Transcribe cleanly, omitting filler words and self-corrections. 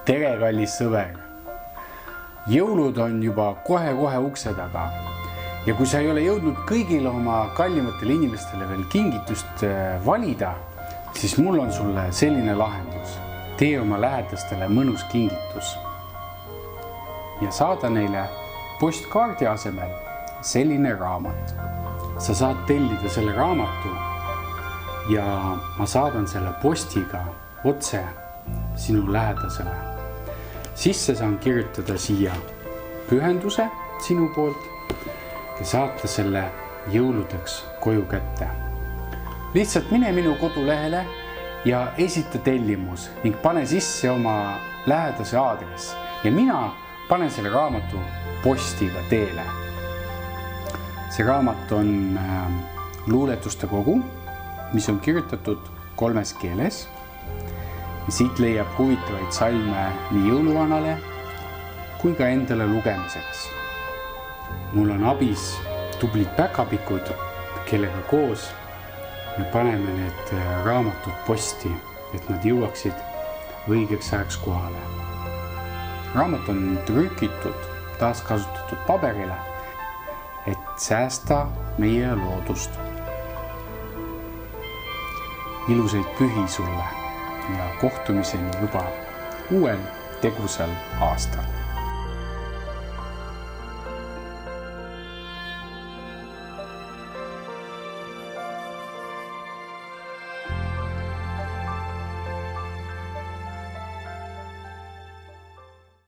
Tere, kallis sõber! Jõulud on juba kohe-kohe ukse taga ja kui sa ei ole jõudnud kõigile oma kallimatele inimestele veel kingitust valida, siis mul on sulle selline lahendus. Tee oma lähedastele mõnus kingitus ja saada neile postkaardi asemel selline raamat. Sa saad tellida selle raamatu ja ma saadan selle postiga otse sinu lähedasele. Sisse saan kirjutada siia pühenduse sinu poolt ja saata selle jõuludeks koju kätte. Lihtsalt mine minu kodulehele ja esita tellimus ning pane sisse oma lähedase aadress ja mina panen selle raamatu postiga teele. See raamat on luuletuste kogu, mis on kirjutatud 3 keeles. Ja siit leiab huvitavaid salme nii jõuluvanale kui ka endale lugemiseks. Mul on abis tublid päkapikud, kellega koos me paneme need raamatud posti, et nad jõuaksid õigeks ajaks kohale. Raamat on trükitud taaskasutatud paberile, et säästa meie loodust. Ilusaid pühi sulle ja kohtumiseni juba uuel tegusal aastal.